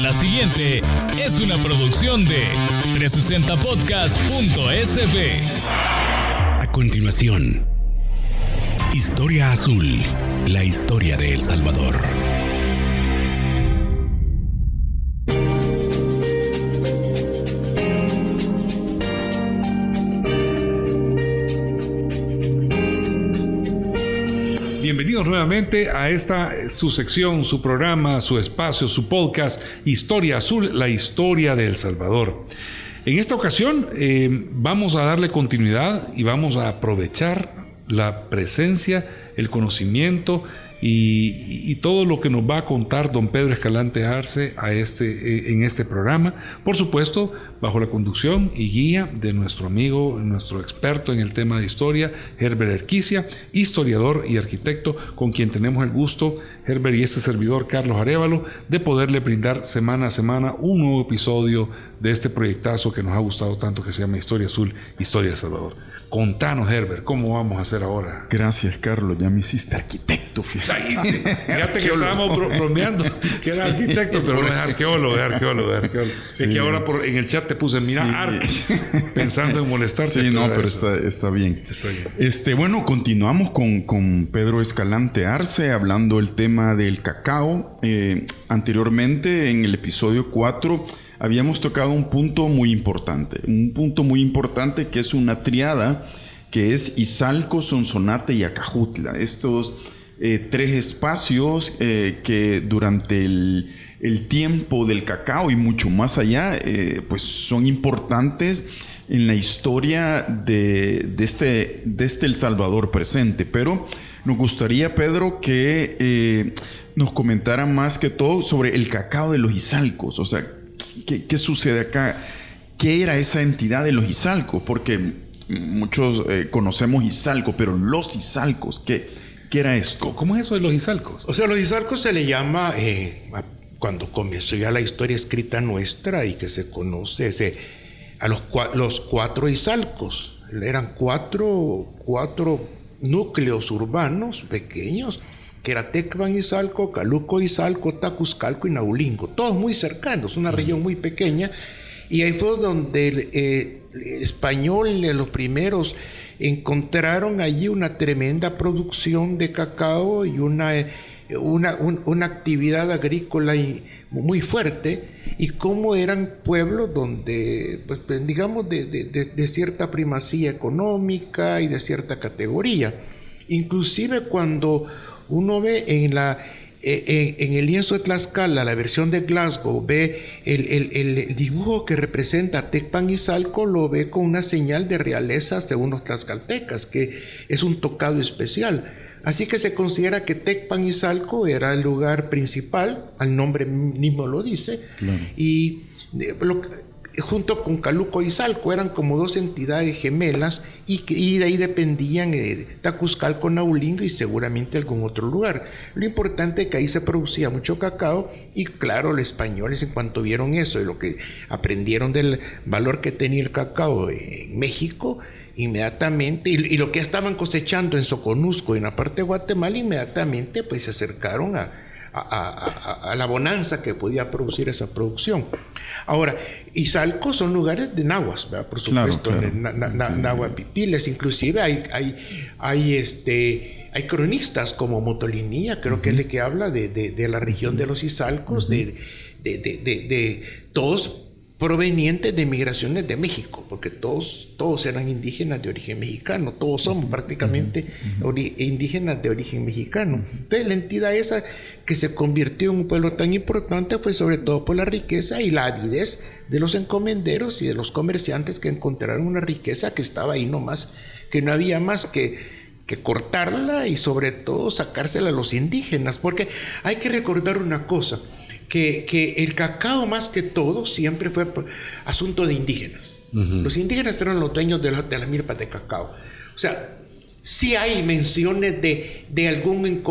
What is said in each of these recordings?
La siguiente es una producción de 360podcast.sb. A continuación, Historia Azul, la historia de El Salvador. Bienvenidos nuevamente a esta su sección, su programa, su espacio, su podcast, Historia Azul, la historia de El Salvador. En esta ocasión vamos a darle continuidad y vamos a aprovechar la presencia, el conocimiento y todo lo que nos va a contar don Pedro Escalante Arce en este programa, por supuesto bajo la conducción y guía de nuestro amigo, nuestro experto en el tema de historia, Herbert Erquicia, historiador y arquitecto, con quien tenemos el gusto, Herbert y este servidor Carlos Arévalo, de poderle brindar semana a semana un nuevo episodio de este proyectazo que nos ha gustado tanto, que se llama Historia Azul, Historia de Salvador. Contanos, Herbert, ¿cómo vamos a hacer ahora? Gracias, Carlos, ya me hiciste arquitecto, fíjate. Fíjate que estábamos bromeando que era arquitecto, pero no es arqueólogo. Sí. Es que ahora en el chat te puse, mira, sí. Pensando en molestarte. Sí, no, pero está bien. Está bien. Bueno, continuamos con Pedro Escalante Arce, hablando el tema del cacao. Anteriormente, en el episodio 4, habíamos tocado un punto muy importante que es una triada que es Izalco, Sonsonate y Acajutla. Estos tres espacios que durante el tiempo del cacao y mucho más allá, pues son importantes en la historia de este El Salvador presente. Pero nos gustaría, Pedro, que nos comentara más que todo sobre el cacao de los Izalcos. O sea, ¿qué sucede acá? ¿Qué era esa entidad de los Izalcos? Porque muchos conocemos Izalco, pero los Izalcos, ¿qué era esto? ¿Cómo es eso de los Izalcos? O sea, los Izalcos se le llama, cuando comenzó ya la historia escrita nuestra y que se conoce, a los cuatro Izalcos. Eran cuatro núcleos urbanos pequeños, que era Tecpan Izalco, Caluco Izalco, Tacuzcalco y Naulinco, todos muy cercanos, una región muy pequeña, y ahí fue donde el español, los primeros, encontraron allí una tremenda producción de cacao y una actividad agrícola muy fuerte, y como eran pueblos donde, pues, digamos, de cierta primacía económica y de cierta categoría. Inclusive cuando uno ve en el lienzo de Tlaxcala, la versión de Glasgow, ve el dibujo que representa a Tecpan Izalco, lo ve con una señal de realeza según los tlaxcaltecas, que es un tocado especial. Así que se considera que Tecpan Izalco era el lugar principal, el nombre mismo lo dice, claro. Y junto con Caluco y Izalco eran como dos entidades gemelas, y de ahí dependían Tacuzcalco, Naulinco y seguramente algún otro lugar. Lo importante es que ahí se producía mucho cacao, y claro, los españoles, en cuanto vieron eso y lo que aprendieron del valor que tenía el cacao en México, inmediatamente, y lo que estaban cosechando en Soconusco, en la parte de Guatemala, inmediatamente pues se acercaron a la bonanza que podía producir esa producción. Ahora, Izalco son lugares de nahuas, ¿verdad? Por supuesto, claro. Nahuapipiles. Inclusive hay cronistas como Motolinía, creo que es el que habla de la región de los Izalcos, de todos provenientes de migraciones de México, porque todos eran indígenas de origen mexicano, todos somos prácticamente indígenas de origen mexicano. Entonces la entidad esa que se convirtió en un pueblo tan importante fue sobre todo por la riqueza y la avidez de los encomenderos y de los comerciantes, que encontraron una riqueza que estaba ahí nomás, que no había más que cortarla y sobre todo sacársela a los indígenas, porque hay que recordar una cosa, que el cacao más que todo siempre fue asunto de indígenas. Los indígenas eran los dueños de las milpas de cacao. O sea, sí hay menciones de algún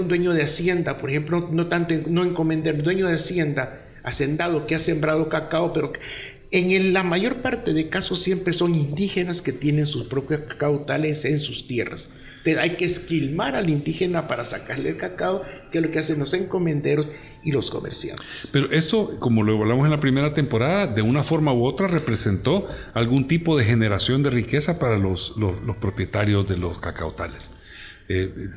dueño de hacienda, por ejemplo, no encomendero, dueño de hacienda, hacendado, que ha sembrado cacao, pero la mayor parte de casos siempre son indígenas que tienen sus propios cacautales en sus tierras. Entonces hay que esquilmar al indígena para sacarle el cacao, que es lo que hacen los encomenderos y los comerciantes. Pero esto, como lo hablamos en la primera temporada, de una forma u otra representó algún tipo de generación de riqueza para los propietarios de los cacautales.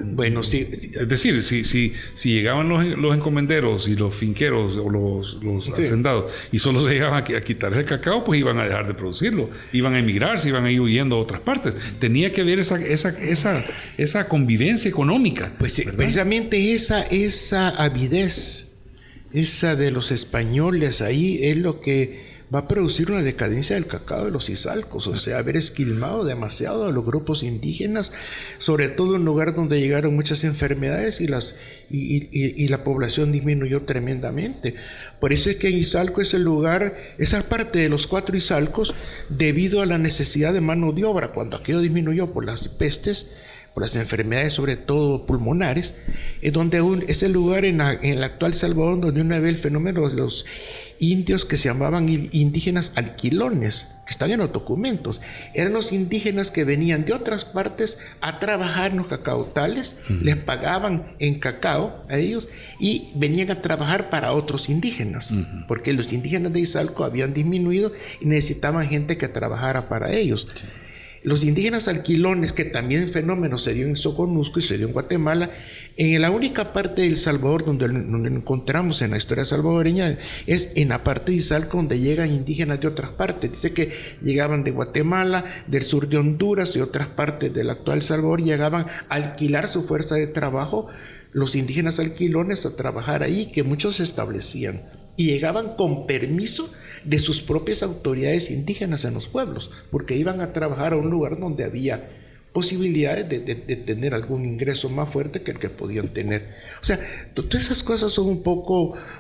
Bueno, sí. Es decir, si llegaban los encomenderos y los finqueros o los hacendados y solo se llegaban a quitarles el cacao, pues iban a dejar de producirlo, iban a emigrar, se iban a ir huyendo a otras partes. Tenía que haber esa convivencia económica. Pues precisamente esa avidez, esa de los españoles ahí, es lo que va a producir una decadencia del cacao de los Izalcos, o sea, haber esquilmado demasiado a los grupos indígenas, sobre todo en un lugar donde llegaron muchas enfermedades y la población disminuyó tremendamente. Por eso es que Izalco es el lugar, esa parte de los 4 Izalcos, debido a la necesidad de mano de obra, cuando aquello disminuyó por las pestes, por las enfermedades sobre todo pulmonares, es el lugar en el actual Salvador donde uno ve el fenómeno de los indios que se llamaban indígenas alquilones, que están en los documentos. Eran los indígenas que venían de otras partes a trabajar en los cacautales, les pagaban en cacao a ellos y venían a trabajar para otros indígenas, porque los indígenas de Izalco habían disminuido y necesitaban gente que trabajara para ellos. Sí. Los indígenas alquilones, que también el fenómeno se dio en Soconusco y se dio en Guatemala, en la única parte del Salvador donde encontramos en la historia salvadoreña es en la parte de Izalco, donde llegan indígenas de otras partes. Dice que llegaban de Guatemala, del sur de Honduras y otras partes del actual Salvador, llegaban a alquilar su fuerza de trabajo, los indígenas alquilones, a trabajar ahí, que muchos se establecían y llegaban con permiso de sus propias autoridades indígenas en los pueblos, porque iban a trabajar a un lugar donde había posibilidades de tener algún ingreso más fuerte que el que podían tener. O sea, todas esas cosas son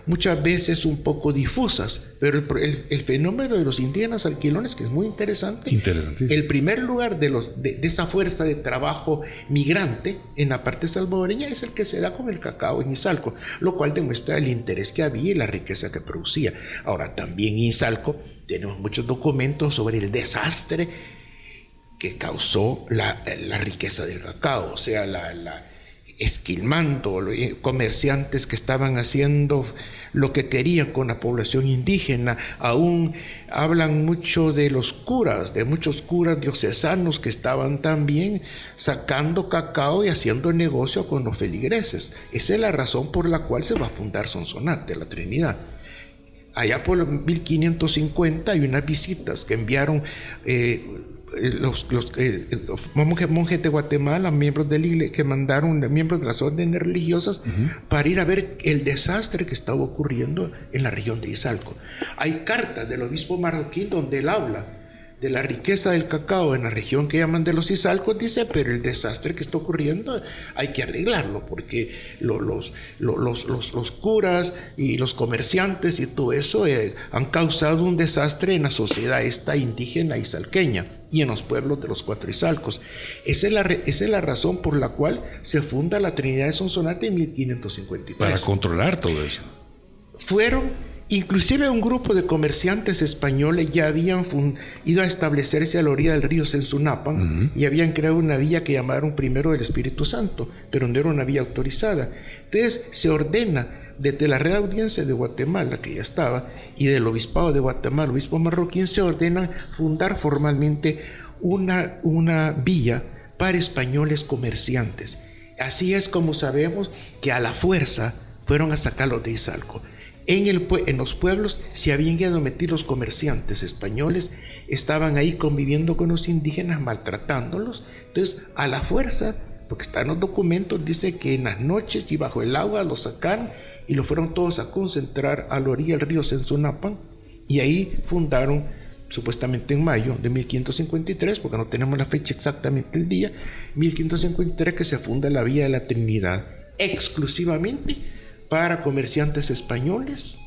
muchas veces un poco difusas, pero el fenómeno de los indígenas alquilones, que es muy interesante. Interesantísimo. El primer lugar de esa fuerza de trabajo migrante en la parte salvadoreña es el que se da con el cacao en Izalco, lo cual demuestra el interés que había y la riqueza que producía. Ahora, también en Izalco tenemos muchos documentos sobre el desastre que causó la riqueza del cacao, o sea, esquilmando comerciantes que estaban haciendo lo que querían con la población indígena. Aún hablan mucho de los curas, de muchos curas diocesanos que estaban también sacando cacao y haciendo negocio con los feligreses. Esa es la razón por la cual se va a fundar Sonsonate, la Trinidad. Allá por 1550 hay unas visitas que enviaron los monjes de Guatemala, miembros de la iglesia, que mandaron miembros de las órdenes religiosas para ir a ver el desastre que estaba ocurriendo en la región de Izalco. Hay cartas del obispo marroquín donde él habla de la riqueza del cacao en la región que llaman de los Izalcos, dice, pero el desastre que está ocurriendo hay que arreglarlo, porque los curas y los comerciantes y todo eso han causado un desastre en la sociedad esta indígena izalqueña y en los pueblos de los 4 Izalcos. Esa es la razón por la cual se funda la Trinidad de Sonsonate en 1553. Para controlar todo eso. Inclusive un grupo de comerciantes españoles ya habían ido a establecerse a la orilla del río Sensunapan y habían creado una villa que llamaron primero del Espíritu Santo, pero no era una villa autorizada. Entonces se ordena desde la Real Audiencia de Guatemala, que ya estaba, y del Obispado de Guatemala, el obispo marroquín, se ordena fundar formalmente una villa para españoles comerciantes. Así es como sabemos que a la fuerza fueron a sacarlos de Izalco. En los pueblos se habían ido a meter los comerciantes españoles, estaban ahí conviviendo con los indígenas, maltratándolos. Entonces, a la fuerza, porque están los documentos, dice que en las noches y bajo el agua los sacaron y los fueron todos a concentrar a la orilla del río Sensunapan, y ahí fundaron, supuestamente en mayo de 1553, porque no tenemos la fecha exactamente el día, 1553, que se funda la Villa de la Trinidad, exclusivamente para comerciantes españoles,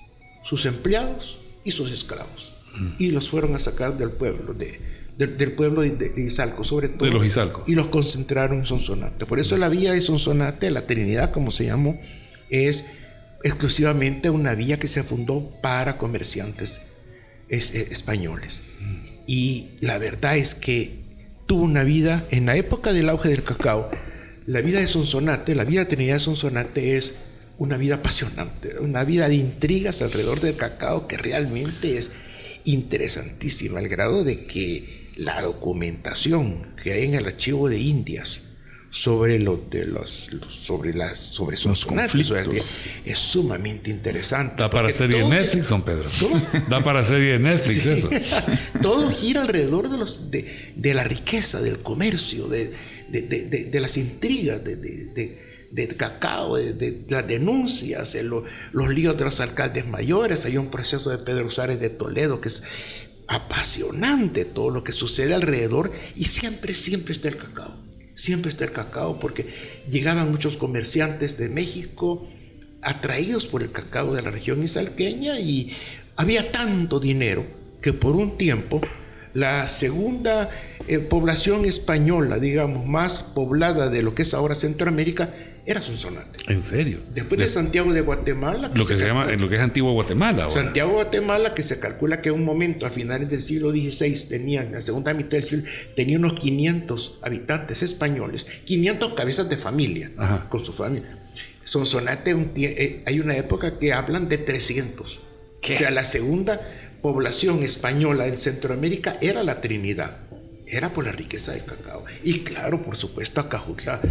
sus empleados y sus esclavos. Y los fueron a sacar del pueblo del pueblo de Izalco, sobre todo. De los Izalco. Y los concentraron en Sonsonate. Por eso la villa de Sonsonate, la Trinidad, como se llamó, es exclusivamente una villa que se fundó para comerciantes españoles. Y la verdad es que tuvo una vida, en la época del auge del cacao, la vida de Sonsonate, la vida de Trinidad de Sonsonate es una vida apasionante, una vida de intrigas alrededor del cacao que realmente es interesantísima, al grado de que la documentación que hay en el archivo de Indias sobre Sonsonate es sumamente interesante. Da para serie de Netflix, don Pedro. ¿Cómo? Da para serie de Netflix, eso. Todo gira alrededor de la riqueza, del comercio, de las intrigas, del cacao, de las denuncias, los líos de los alcaldes mayores. Hay un proceso de Pedro Suárez de Toledo que es apasionante, todo lo que sucede alrededor, y siempre está el cacao. Siempre está el cacao, porque llegaban muchos comerciantes de México atraídos por el cacao de la región izalqueña, y había tanto dinero que por un tiempo la segunda población española, digamos, más poblada de lo que es ahora Centroamérica, era Sonsonate. ¿En serio? Después de Santiago de Guatemala, lo que se llama, en lo que es Antigua Guatemala ahora. Santiago de Guatemala, que se calcula que en un momento a finales del siglo XVI tenían, en la segunda mitad del siglo, tenía unos 500 habitantes españoles, 500 cabezas de familia. Ajá. Con su familia. Sonsonate, hay una época que hablan de 300. ¿Qué? O sea, la segunda población española en Centroamérica era la Trinidad, era por la riqueza del cacao. Y claro, por supuesto, Acajutla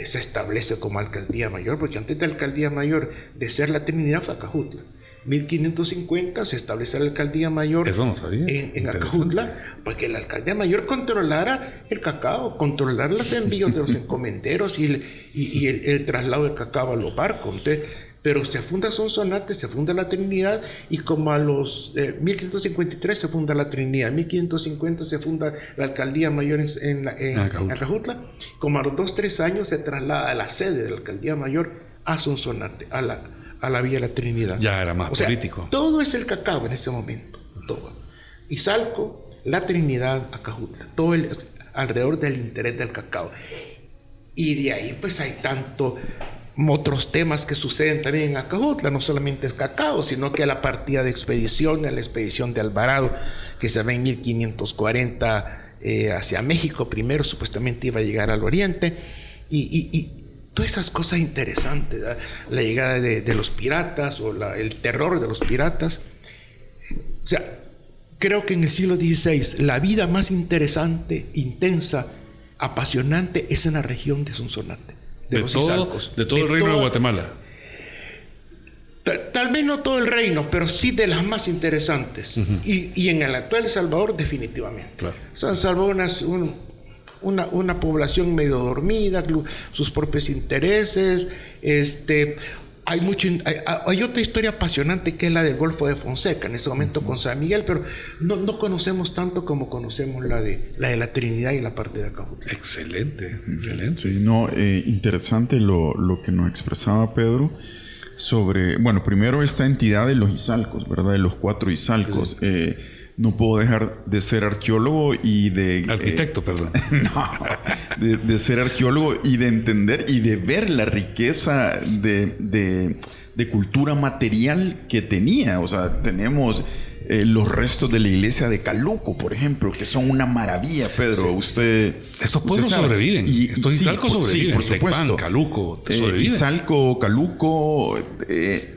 se establece como alcaldía mayor, porque antes de alcaldía mayor de ser la Trinidad fue Acajutla. 1550 se establece la alcaldía mayor. Eso no sabía. En Acajutla, porque la alcaldía mayor controlara el cacao, controlara los envíos de los encomenderos y el traslado del cacao a los barcos. Entonces, pero se funda Sonsonate, se funda la Trinidad, y como a los 1553 se funda la Trinidad, en 1550 se funda la alcaldía mayor en Acajutla. Como a los 2-3 años se traslada a la sede de la alcaldía mayor a Sonsonate, a la Villa de la Trinidad. Ya era más político. Todo es el cacao en ese momento, todo. Izalco, la Trinidad, Acajutla, todo alrededor del interés del cacao. Y de ahí pues hay otros temas que suceden también en Acajutla. No solamente es cacao, sino que a la partida de expedición, a la expedición de Alvarado, que se va en 1540 hacia México primero, supuestamente iba a llegar al oriente, y todas esas cosas interesantes, ¿verdad? La llegada de los piratas, o el terror de los piratas. O sea, creo que en el siglo XVI la vida más interesante, intensa, apasionante es en la región de Sonsonate. De todo el reino de Guatemala. Tal vez no todo el reino, pero sí de las más interesantes. Uh-huh. Y en el actual El Salvador, definitivamente. Claro. San Salvador es una población medio dormida, sus propios intereses. Hay otra historia apasionante que es la del Golfo de Fonseca, en ese momento con San Miguel, pero no conocemos tanto como conocemos la de la Trinidad y la parte de Acajutla. Excelente. Sí, interesante lo que nos expresaba Pedro sobre, bueno, primero esta entidad de los izalcos, ¿verdad? De los 4 izalcos. Sí. No puedo dejar de ser arqueólogo y de... Arquitecto, perdón. No, de ser arqueólogo y de entender y de ver la riqueza de cultura material que tenía. O sea, tenemos los restos de la iglesia de Caluco, por ejemplo, que son una maravilla, Pedro. Sí. Estos pueblos sobreviven. Estos izalcos sobreviven. Sí, por supuesto. Tecpan, Caluco, sobreviven. Izalco, Caluco,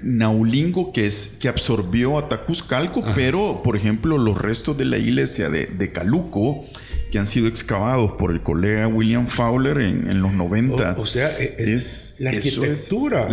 Naulingo, que absorbió a Tacuzcalco. Ajá. Pero, por ejemplo, los restos de la iglesia de Caluco, que han sido excavados por el colega William Fowler en los 90. O sea, la arquitectura.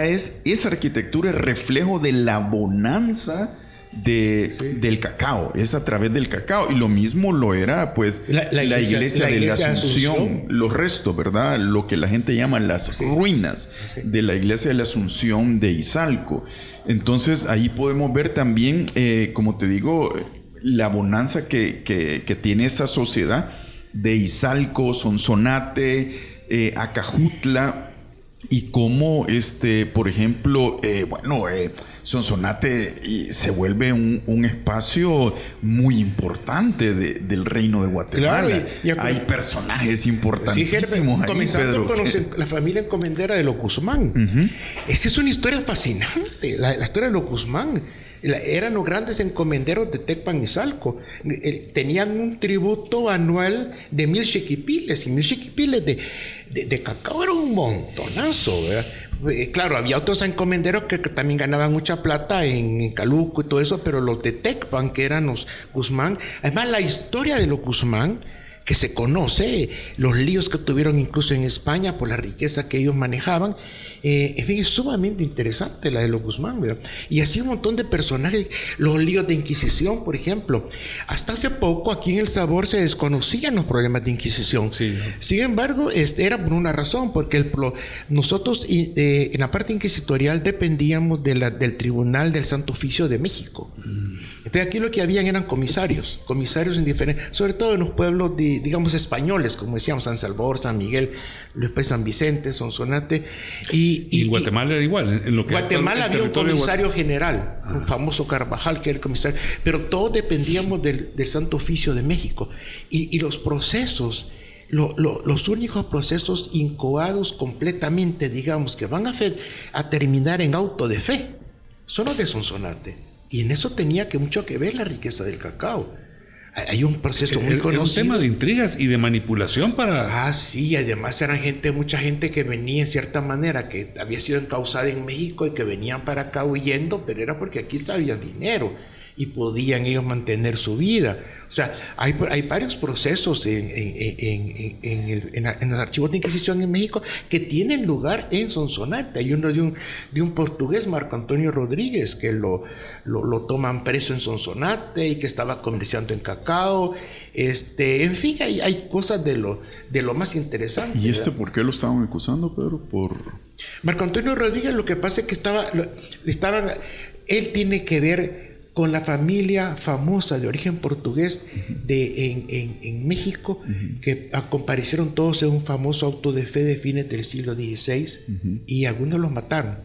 Esa arquitectura es reflejo de la bonanza del cacao, es a través del cacao, y lo mismo lo era pues la iglesia de la Asunción, los restos, ¿verdad? Lo que la gente llama las ruinas de la iglesia de la Asunción de Izalco. Entonces ahí podemos ver también, como te digo, la bonanza que tiene esa sociedad de Izalco, Sonsonate, Acajutla, y cómo por ejemplo, Sonsonate se vuelve un espacio muy importante del reino de Guatemala. Claro, hay personajes importantísimos ahí, comenzando Pedro. con la familia encomendera de los Guzmán. Es que es una historia fascinante, la historia de los Guzmán. Eran los grandes encomenderos de Tecpan y Salco. Tenían un tributo anual de 1,000 xiquipiles. Y 1,000 xiquipiles de cacao era un montonazo, ¿verdad? Claro, había otros encomenderos que también ganaban mucha plata en Caluco y todo eso, pero los de Tecpan, que eran los Guzmán. Además, la historia de los Guzmán, que se conoce, los líos que tuvieron incluso en España por la riqueza que ellos manejaban, en fin, es sumamente interesante la de los Guzmán, ¿verdad? Y así un montón de personajes, los líos de Inquisición, por ejemplo. Hasta hace poco aquí en El Sabor se desconocían los problemas de Inquisición. Sí. Sin embargo, era por una razón, porque nosotros en la parte inquisitorial dependíamos del Tribunal del Santo Oficio de México. Entonces aquí lo que habían eran comisarios en diferentes, sobre todo en los pueblos digamos españoles, como decíamos, San Salvador, San Miguel, después San Vicente, Sonsonate. Y en Guatemala era igual. En Guatemala había un comisario general, un famoso Carvajal, que era el comisario, pero todos dependíamos del Santo Oficio de México. Y los procesos, los únicos procesos incoados completamente, digamos, que van a terminar en auto de fe, son los de Sonsonate. Y en eso tenía mucho que ver la riqueza del cacao. Hay un proceso muy conocido. Es un tema de intrigas y de manipulación para... Sí, además eran mucha gente que venía en cierta manera, que había sido encausada en México y que venían para acá huyendo, pero era porque aquí sabían dinero y podían ellos mantener su vida. O sea, hay varios procesos en los archivos de Inquisición en México que tienen lugar en Sonsonate. Hay uno de un portugués, Marco Antonio Rodríguez, que lo toman preso en Sonsonate y que estaba comerciando en cacao. En fin, hay cosas de lo más interesante. ¿Y por qué lo estaban acusando, Pedro? Por Marco Antonio Rodríguez, lo que pasa es que él tiene que ver con la familia famosa de origen portugués en México, que comparecieron todos en un famoso auto de fe de fines del siglo XVI, y algunos los mataron.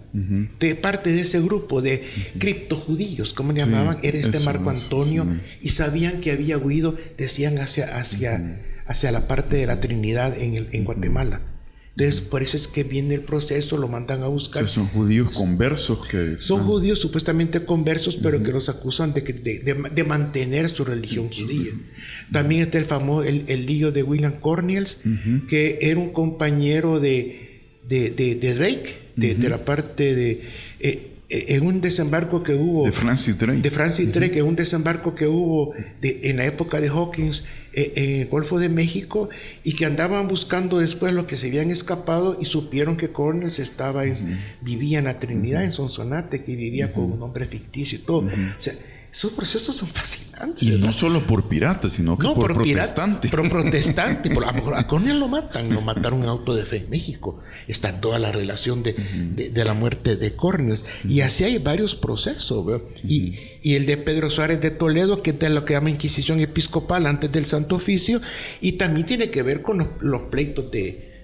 De parte de ese grupo de criptojudíos, como le llamaban, era Marco Antonio, y sabían que había huido, decían, hacia la parte de la Trinidad en Guatemala. Entonces, por eso es que viene el proceso, lo mandan a buscar. O sea, son judíos conversos Son judíos supuestamente conversos, pero que los acusan de mantener su religión judía. También está el lío de William Cornelius, que era un compañero de Drake, de la parte en un desembarco que hubo... De Francis Drake. En un desembarco que hubo en la época de Hawkins en el Golfo de México, y que andaban buscando después los que se habían escapado, y supieron que Cornelius vivía en la Trinidad, en Sonsonate, que vivía con un nombre ficticio y todo. O sea, esos procesos son fascinantes. Y no solo por piratas, sino que por protestantes. Por protestantes. A Cornelius lo mataron en auto de fe en México. Está toda la relación de la muerte de Cornelius. Y así hay varios procesos, ¿verdad? Y el de Pedro Suárez de Toledo, que es de lo que llama Inquisición Episcopal antes del Santo Oficio, y también tiene que ver con los pleitos de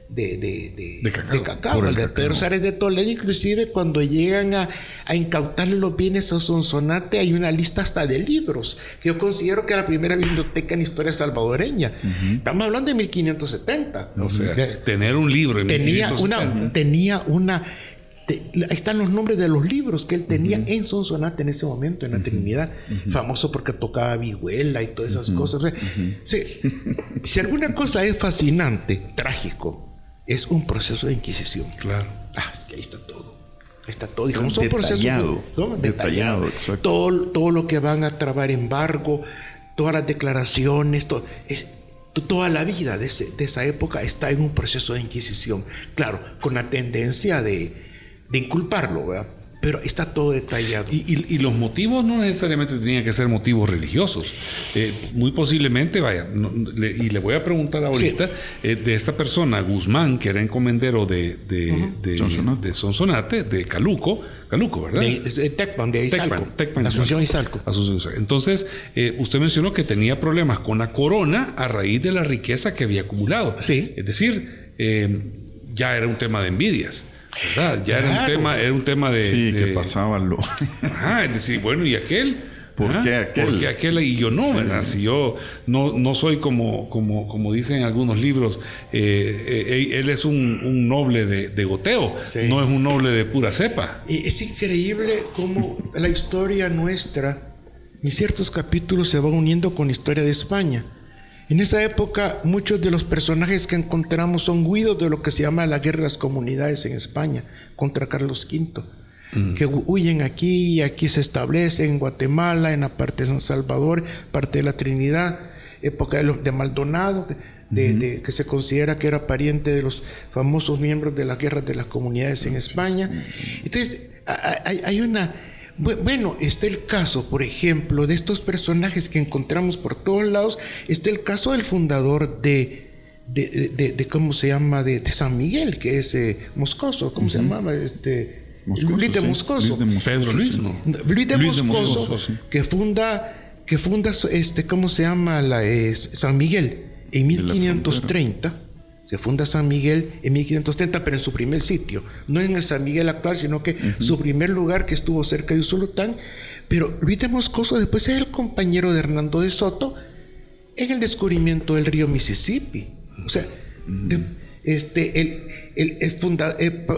cacao. El de Pedro Suárez de Toledo, inclusive cuando llegan a incautarle los bienes a Sonsonate, hay una lista hasta de libros, que yo considero que era la primera biblioteca en historia salvadoreña. Estamos hablando de 1570. O sea, tener un libro en 1570. Ahí están los nombres de los libros que él tenía en Sonsonate en ese momento, en la Trinidad, famoso porque tocaba vihuela y todas esas cosas. Si alguna cosa es fascinante, trágico, es un proceso de Inquisición. Claro. Ahí está todo. Y como son procesos detallado, exacto. Todo lo que van a trabar embargo, todas las declaraciones, toda la vida de esa época está en un proceso de Inquisición. Claro, con la tendencia de inculparlo, ¿verdad? Pero está todo detallado. Y los motivos no necesariamente tenían que ser motivos religiosos. Muy posiblemente, y le voy a preguntar ahorita, de esta persona, Guzmán, que era encomendero de Sonsonate, de Caluco, ¿verdad? De Tecpan, de Izalco. Asunción Izalco. Entonces, usted mencionó que tenía problemas con la corona a raíz de la riqueza que había acumulado. Sí. Es decir, ya era un tema de envidias. ¿verdad? Ya Claro. era un tema de... Sí, de- que pasaba lo... Ajá, es decir, bueno, ¿y aquel? ¿Por Ajá, qué aquel? ¿Por qué aquel y yo no? Sí. ¿Verdad? Si yo no soy como dicen algunos libros, él es un noble de goteo, Sí. no es un noble de pura cepa. Y es increíble cómo la historia nuestra, en ciertos capítulos, se va uniendo con la historia de España. En esa época, muchos de los personajes que encontramos son huidos de lo que se llama la guerra de las comunidades en España contra Carlos V. Que huyen aquí y aquí se establecen en Guatemala, en la parte de San Salvador, parte de la Trinidad, época de Maldonado, que se considera que era pariente de los famosos miembros de las guerras de las comunidades en España. Entonces, hay una... Bueno, está el caso, por ejemplo, de estos personajes que encontramos por todos lados. Está el caso del fundador de ¿cómo se llama? De San Miguel, que es Moscoso. ¿Cómo se llamaba? Moscoso, Luis de sí. Moscoso. Luis de Moscoso, Pedro Luis, sí. ¿no? Luis de Luis de Moscoso, Moscoso, sí. que funda ¿cómo se llama? San Miguel en 1530. Se funda San Miguel en 1530, pero en su primer sitio, no en el San Miguel actual, sino que su primer lugar, que estuvo cerca de Usulután. Pero Luis de Moscoso después es el compañero de Hernando de Soto en el descubrimiento del río Mississippi. O sea,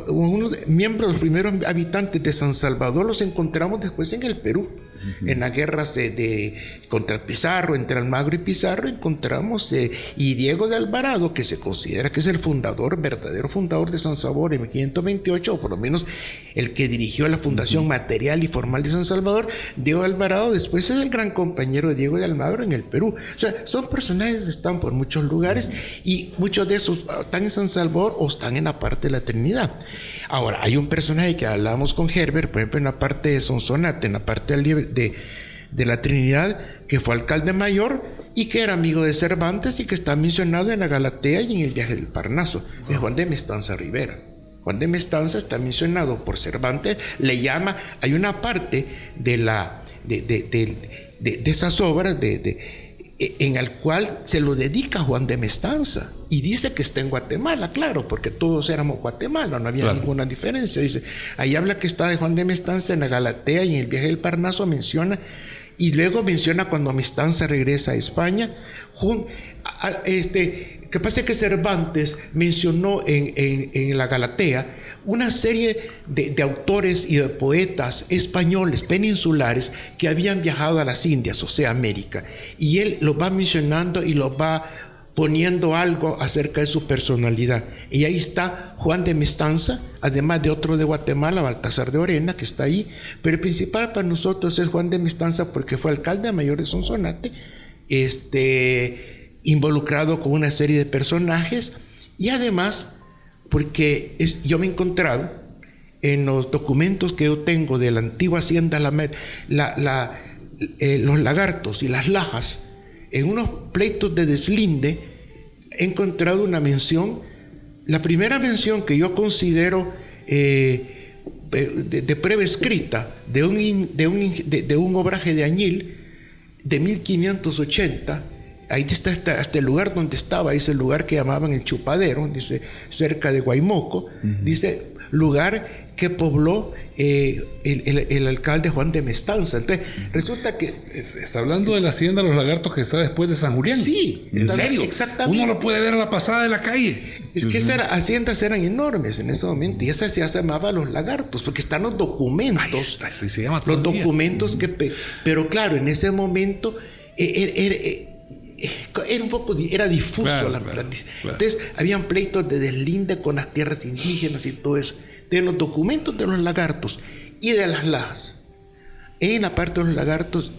uno miembro de los primeros habitantes de San Salvador los encontramos después en el Perú. En las guerras contra Pizarro, entre Almagro y Pizarro, encontramos y Diego de Alvarado, que se considera que es el verdadero fundador de San Salvador en 1528, o por lo menos el que dirigió la fundación material y formal de San Salvador. Diego de Alvarado después es el gran compañero de Diego de Almagro en el Perú. O sea, son personajes que están por muchos lugares y muchos de esos están en San Salvador o están en la parte de la Trinidad. Ahora, hay un personaje que hablamos con Herbert, por ejemplo, en la parte de Sonsonate, en la parte de la Trinidad, que fue alcalde mayor y que era amigo de Cervantes y que está mencionado en la Galatea y en el viaje del Parnaso, de Juan de Mestanza Rivera. Juan de Mestanza está mencionado por Cervantes, le llama, hay una parte de esas obras en el cual se lo dedica a Juan de Mestanza y dice que está en Guatemala, claro, porque todos éramos Guatemala, no había ninguna diferencia. Dice, ahí habla que está de Juan de Mestanza en la Galatea y en el viaje del Parnaso menciona, y luego menciona cuando Mestanza regresa a España. Que pasa que Cervantes mencionó en la Galatea una serie de autores y de poetas españoles peninsulares que habían viajado a las Indias, o sea, América, y él los va mencionando y los va poniendo algo acerca de su personalidad. Y ahí está Juan de Mestanza, además de otro de Guatemala, Baltasar de Orena, que está ahí, pero el principal para nosotros es Juan de Mestanza porque fue alcalde mayor de Sonsonate, involucrado con una serie de personajes, y además porque yo me he encontrado en los documentos que yo tengo de la antigua hacienda los Lagartos y las Lajas, en unos pleitos de deslinde he encontrado una mención, la primera mención que yo considero de prueba escrita de un obraje de añil de 1580. Ahí está hasta el lugar donde estaba, ese lugar que llamaban el Chupadero, dice, cerca de Guaymoco, dice, lugar que pobló el alcalde Juan de Mestanza. Entonces, resulta que... Está hablando de la hacienda de los Lagartos que está después de San Julián. Sí, ¿En serio? exactamente. Uno lo puede ver a la pasada de la calle. Es que esas haciendas eran enormes en ese momento, y esa se llamaba Los Lagartos, porque están los documentos. Ahí está, así se llama los todavía. documentos pero claro, en ese momento era difuso. Claro. Entonces habían pleitos de deslinde con las tierras indígenas y todo eso. De los documentos de los Lagartos y de las Lajas, en la parte de los Lagartos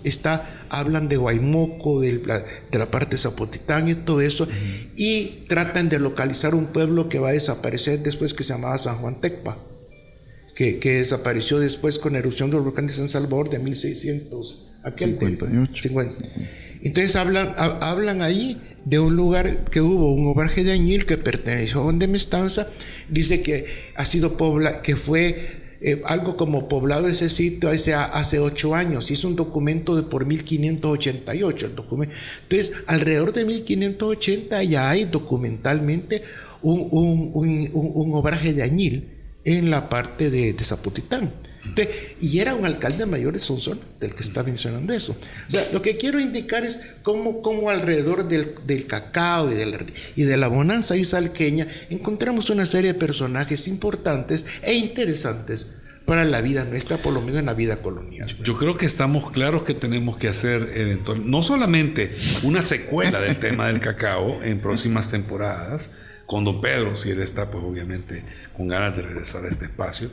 hablan de Guaymoco, de la parte de Zapotitán y todo eso, y tratan de localizar un pueblo que va a desaparecer después, que se llamaba San Juan Tecpa, que desapareció después con la erupción del volcán de San Salvador de 1658. Entonces hablan ahí de un lugar que hubo un obraje de añil que perteneció a Juan de Mestanza. Dice que ha sido que fue algo como poblado ese sitio hace 8 años. Hizo un documento por 1588 el documento. Entonces, alrededor de 1580 ya hay documentalmente un obraje de añil en la parte de Zapotitán. Entonces, y era un alcalde mayor de Sonsonate el que está mencionando eso. O sea, lo que quiero indicar es cómo alrededor del cacao y de la bonanza izalqueña encontramos una serie de personajes importantes e interesantes para la vida nuestra, por lo menos en la vida colonial. Yo creo que estamos claros que tenemos que hacer no solamente una secuela del tema del cacao en próximas temporadas, con don Pedro, si él está, pues obviamente con ganas de regresar a este espacio,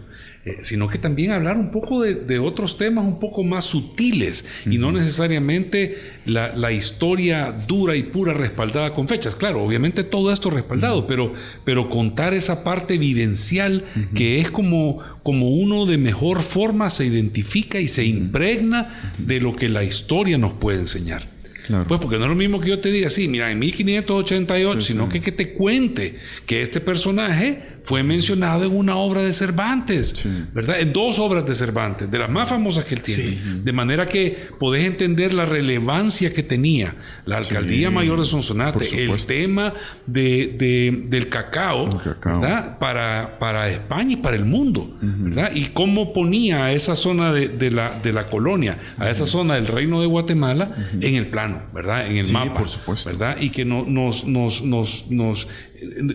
sino que también hablar un poco de otros temas un poco más sutiles y no necesariamente la historia dura y pura respaldada con fechas. Claro, obviamente todo esto respaldado, pero contar esa parte vivencial que es como uno de mejor forma se identifica y se impregna de lo que la historia nos puede enseñar. Claro. Pues porque no es lo mismo que yo te diga, sí, mira, en 1588, sino que te cuente que este personaje fue mencionado en una obra de Cervantes, ¿verdad? En 2 obras de Cervantes, de las más famosas que él tiene. De manera que podés entender la relevancia que tenía la alcaldía mayor de Sonsonate, el tema del cacao, ¿verdad? Para España y para el mundo, ¿verdad? Y cómo ponía a esa zona de la colonia, a esa zona del Reino de Guatemala en el plano, ¿verdad? En el mapa, por supuesto, ¿verdad? Y que nos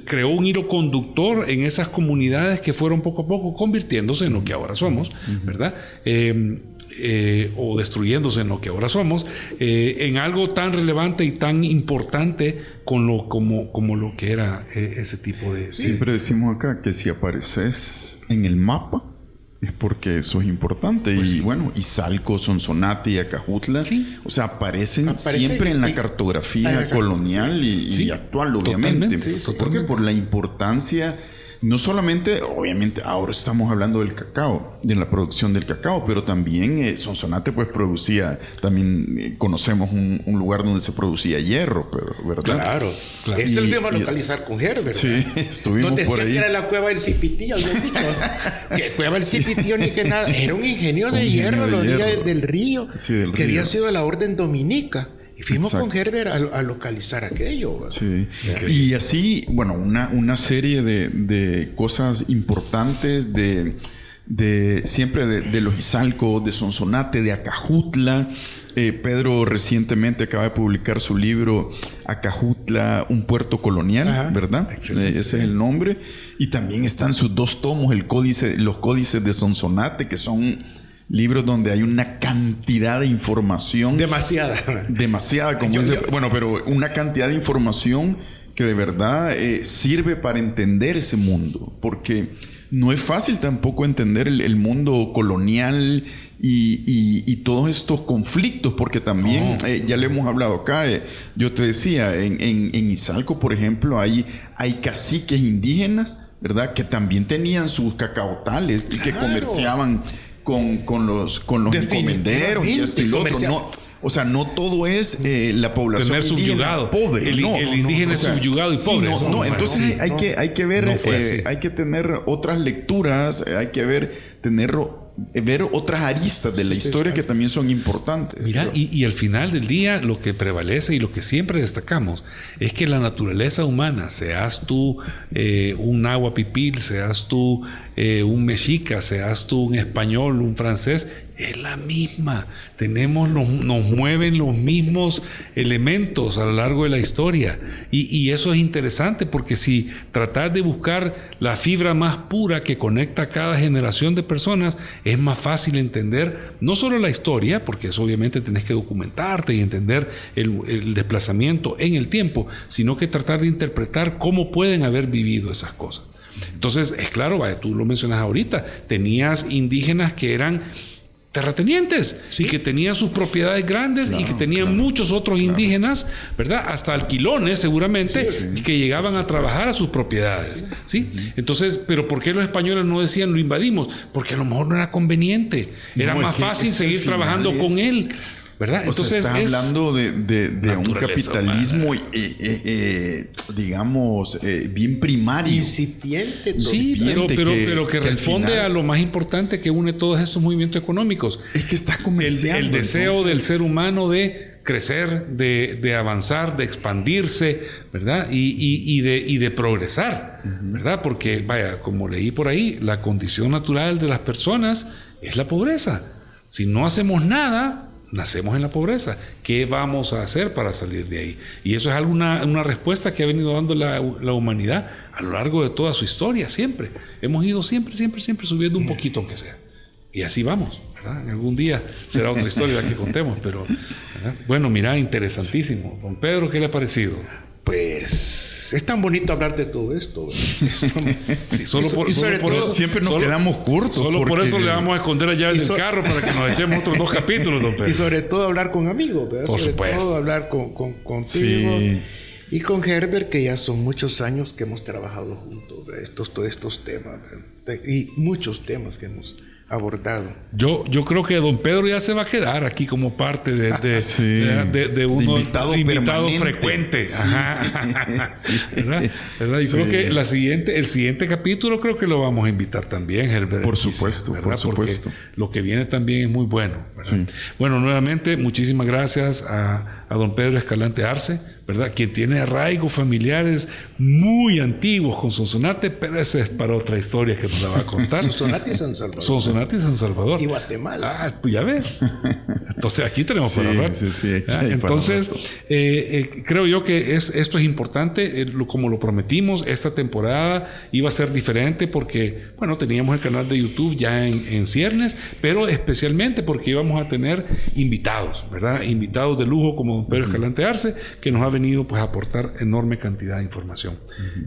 creó un hilo conductor en esas comunidades que fueron poco a poco convirtiéndose en lo que ahora somos, ¿verdad? O destruyéndose en lo que ahora somos, en algo tan relevante y tan importante como lo que era ese tipo de... Siempre decimos acá que si apareces en el mapa es porque eso es importante. Pues y bueno, Izalco, Sonsonate y Acajutla, o sea, aparecen siempre en la cartografía colonial y actual, obviamente. Totalmente. Porque por la importancia, no solamente, obviamente, ahora estamos hablando del cacao, de la producción del cacao, pero también Sonsonate pues producía, también conocemos un lugar donde se producía hierro, ¿verdad? Claro. Este lo íbamos a localizar con Herbert. Sí, estuvimos donde por ahí. que era la cueva del Cipitío, que cueva del Cipitío ni que nada, era un ingenio de hierro a la orilla del río, que había sido de la orden dominica. Y fuimos con Herbert a localizar aquello. Sí. Y así, bueno, una serie de cosas importantes siempre de los Izalco, de Sonsonate, de Acajutla. Pedro recientemente acaba de publicar su libro Acajutla, un puerto colonial, ¿verdad? Ese es el nombre. Y también están sus 2 tomos, los códices de Sonsonate, que son libros donde hay una cantidad de información. Demasiada, como dice. Bueno, pero una cantidad de información que de verdad sirve para entender ese mundo. Porque no es fácil tampoco entender el mundo colonial y todos estos conflictos, porque también, ya le hemos hablado acá, yo te decía, en Izalco, por ejemplo, hay caciques indígenas, ¿verdad? Que también tenían sus cacaotales y que comerciaban con los encomenderos y esto y lo otro. No, o sea, no todo es la población subyugado, pobre. El indígena es subyugado y pobre. Entonces hay que ver, hay que tener otras lecturas, hay que ver otras aristas de la historia que también son importantes. Mira, y al final del día lo que prevalece y lo que siempre destacamos es que la naturaleza humana, seas tú un náhuatl, seas tú un mexica, seas tú un español, un francés, es la misma. Nos mueven los mismos elementos a lo largo de la historia. Y eso es interesante, porque si tratas de buscar la fibra más pura que conecta a cada generación de personas, es más fácil entender no solo la historia, porque eso obviamente tenés que documentarte y entender el desplazamiento en el tiempo, sino que tratar de interpretar cómo pueden haber vivido esas cosas. Entonces, es claro, tú lo mencionas ahorita, tenías indígenas que eran terratenientes y que tenían sus propiedades grandes y que tenían muchos otros indígenas, ¿verdad? Hasta alquilones seguramente, que llegaban a trabajar a sus propiedades, ¿sí? Entonces, ¿pero por qué los españoles no decían lo invadimos? Porque a lo mejor no era conveniente, era más fácil seguir trabajando con él, ¿verdad? Entonces está hablando de un capitalismo, digamos, bien primario. Incipiente. Sí, pero que responde final a lo más importante que une todos estos movimientos económicos. Es que está comerciando. El deseo del ser humano de crecer, de avanzar, de expandirse, ¿verdad? Y de progresar, ¿verdad? Porque, vaya, como leí por ahí, la condición natural de las personas es la pobreza. Si no hacemos nada, nacemos en la pobreza. ¿Qué vamos a hacer para salir de ahí? Y eso es una respuesta que ha venido dando la humanidad a lo largo de toda su historia, siempre. Hemos ido siempre subiendo un poquito, aunque sea. Y así vamos, ¿verdad? Algún día será otra historia la que contemos, pero, ¿verdad? Bueno, mira, interesantísimo. Don Pedro, ¿qué le ha parecido? Pues es tan bonito hablar de todo esto. Sí, solo por eso siempre nos quedamos cortos. Solo por eso le vamos a esconder las llaves del carro para que nos echemos otros 2 capítulos, don Pedro. Y sobre todo hablar con amigos, ¿verdad? Por sobre supuesto. todo hablar contigo. Sí. Y con Herbert, que ya son muchos años que hemos trabajado juntos, todos estos temas, ¿verdad? Y muchos temas que hemos abordado. Yo creo que don Pedro ya se va a quedar aquí como parte de un invitado frecuente. Sí. Ajá. Sí. ¿Verdad? Y Sí. creo que el siguiente capítulo creo que lo vamos a invitar también, Herbert. Por supuesto, ¿verdad? por supuesto. Porque lo que viene también es muy bueno, ¿verdad? Sí. Bueno, nuevamente, muchísimas gracias a don Pedro Escalante Arce, ¿verdad? Quien tiene arraigos familiares muy antiguos con Sonsonate, pero esa es para otra historia que nos la va a contar. Sonsonate y San Salvador. Sonsonate y San Salvador. Y Guatemala. Ah, pues ya ves. Entonces aquí tenemos para hablar. Sí, entonces, creo yo que esto es importante. Como lo prometimos, esta temporada iba a ser diferente porque, bueno, teníamos el canal de YouTube ya en ciernes, pero especialmente porque íbamos a tener invitados, ¿verdad? Invitados de lujo como don Pedro Escalante Arce, que nos ha venido pues a aportar enorme cantidad de información.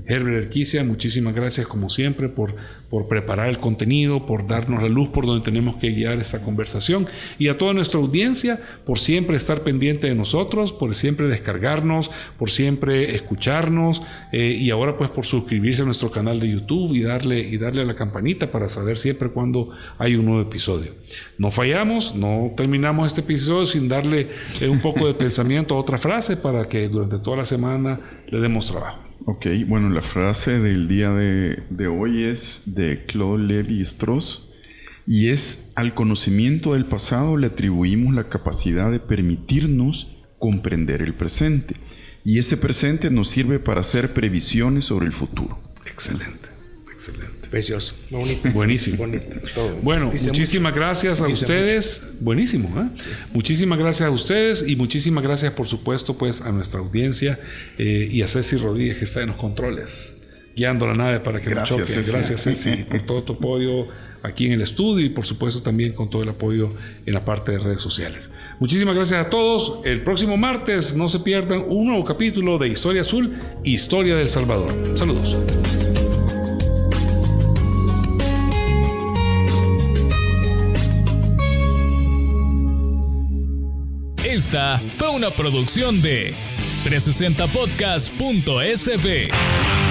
Herbert Erquicia, muchísimas gracias como siempre por preparar el contenido, por darnos la luz por donde tenemos que guiar esta conversación, y a toda nuestra audiencia por siempre estar pendiente de nosotros, por siempre descargarnos, por siempre escucharnos, y ahora pues por suscribirse a nuestro canal de YouTube y darle a la campanita para saber siempre cuando hay un nuevo episodio. No fallamos, no terminamos este episodio sin darle un poco de pensamiento a otra frase para que durante toda la semana le demos trabajo. Ok, bueno, la frase del día de hoy es de Claude Lévi-Strauss y es: al conocimiento del pasado le atribuimos la capacidad de permitirnos comprender el presente, y ese presente nos sirve para hacer previsiones sobre el futuro. Excelente. Precioso, bonito. Buenísimo. Bonito, todo. Bueno, Dice muchísimas mucho. gracias a Dice ustedes. Buenísimo, ¿eh? Sí. Muchísimas gracias a ustedes y muchísimas gracias, por supuesto, pues a nuestra audiencia y a Ceci Rodríguez, que está en los controles, guiando la nave para que no choque. Ceci. Gracias, Ceci, por todo tu apoyo aquí en el estudio y, por supuesto, también con todo el apoyo en la parte de redes sociales. Muchísimas gracias a todos. El próximo martes no se pierdan un nuevo capítulo de Historia Azul, Historia del Salvador. Saludos. Esta fue una producción de 360podcast.sb.